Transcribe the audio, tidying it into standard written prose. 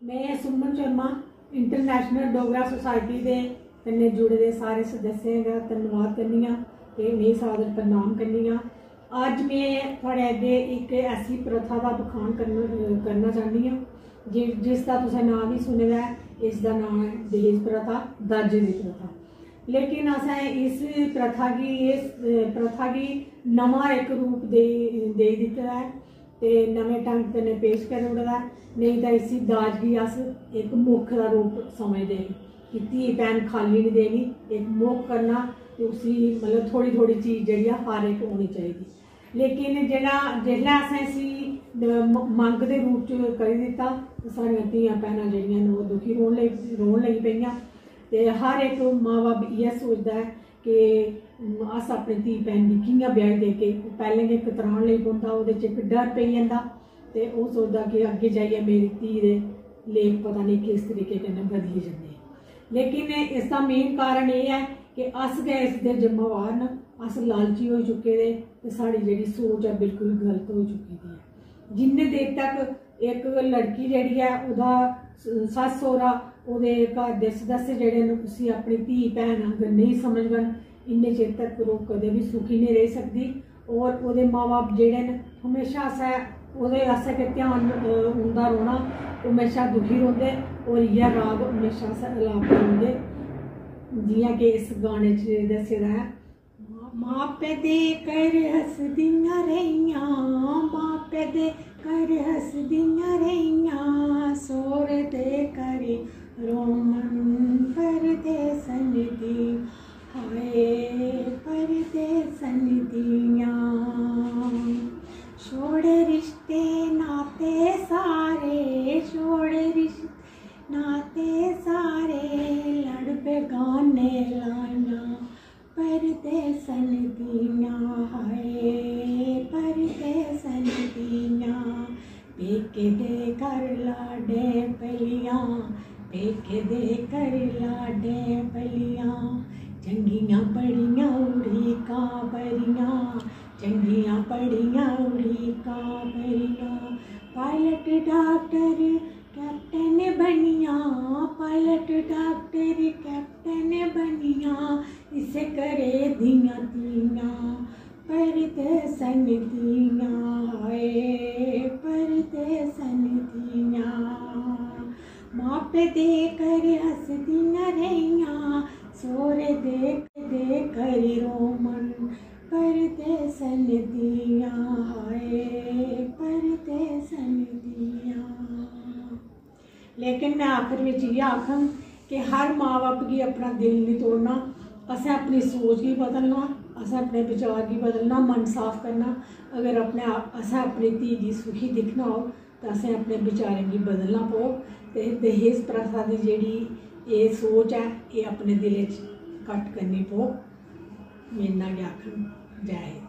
मैं Suman Sharma international Dogra society के कन्नै जुड़े दे सारे सदस्यें का धन्नवाद करनी आं ते उ'नेंगी सादर प्रणाम करनी आं। अज्ज मैं थुआढ़े अग्गे एक ऐसी प्रथा का बखान करना चाहनी आं जिसका तुसें नाम भी सुने दा है। इसका नाम है दहेज प्रथा, दाज दी प्रथा। लेकिन असें इस प्रथा गी नवा एक रूप दे दित्ता है ते नमें ढंग कन्नै पेश करी ओड़े दा। नहीं तो इसी दाज गी अस एक मुख का रूप समझदे कि धी भैन खाली नहीं देनी, एक मुख करना ते उसी मतलब थोड़ी थोड़ी चीज़ जेह्ड़ी हर एक होनी चाहिए। लेकिन जिसलै असें इसी मंग के रूप च करी दित्ता तो साढ़ियां धियां भैनां जेह्ड़ियां न ओह् दुखी रोन लगी पेइयां। ते हर एक माँ बाप इ'यै सोचदा है कि अस अपनी धी भैन गी कि'यां ब्याही देगे। पैह्लें गै कतरान लगी पौंदा, ओह्दे च इक डर पेई जंदा ते ओह् सोचदा कि अग्गे जाइयै मेरी धी दे लेख पता नहीं किस तरीके कन्नै बदली जंदे। लेकिन इसका मेन कारण एह् है कि अस गै इसदे जिम्मेवार न। अस लालची हो चुके दे ते साढ़ी जेह्ड़ी सोच है बिल्कुल गलत हो चुकी दी है। जिन्ने देर तक एक लड़की जेह्ड़ी है ओह्दा सस्स सौह्रा ओह्दे घर दे सदस्य जेह्ड़े न उसी अपनी धी भैन अगर नहीं समझगन, इन्ने चिर तक ओह् कदें भी सुखी नहीं रेही सकदी। और ओह्दे माँ बाप जेह्ड़े न हमेशा असें ओह्दे आस्सै गै ध्यान उं'दा रौह्ना, हमेशा दुखी रौंह्दे और इ'यै राग हमेशा लापदे रौंह्दे। जियां कि इस गाने च दस्से दा है, मापे दे कर हसदियां रेहियां, मापे दे कर हसदियां रेहियां, सोरे दे कर रोमन परदेसन दी, हाय परदेसन दियां। छोड़े रिश्ते नाते सारे, छोड़े रिश्ते नाते सारे, लड़ बेगाने लाइयां परदेसन दियां, हाय परदेसन दियां। पेके दे कर लाडे पलियां, पेके दे कर लाडे पलियां, चंगियां बड़ियां उड़ीकां बरियां, चंगियां बड़ियां उड़ीकां बरियां। पायलट डॉक्टर कैप्टन बनियां, पायलट डॉक्टर कैप्टन बनियां, इसे करे दियां दियां परदेसन दियां, हाय परदेसन दियां। मापे दे कर हसदियां रेहियां, सोरे दे कर रोमन परदेसन दियां, हाय परदेसन दियां। लेकिन मैं आखिर में ये आखं कि हर माँ बाप की अपना दिल नहीं तोड़ना, असें अपनी सोच गी बदलना, असें अपने विचार गी बदलना, मन साफ करना। अगर असें अपनी धी गी सुखी दिक्खना हो तो असें अपने विचारें गी बदलना पौग ते दहेज प्रथा दी जेह्ड़ी एह् सोच है ये अपने दिलै च घट्ट करनी पौग। मेरे नाल गै आखन, जय हिंद।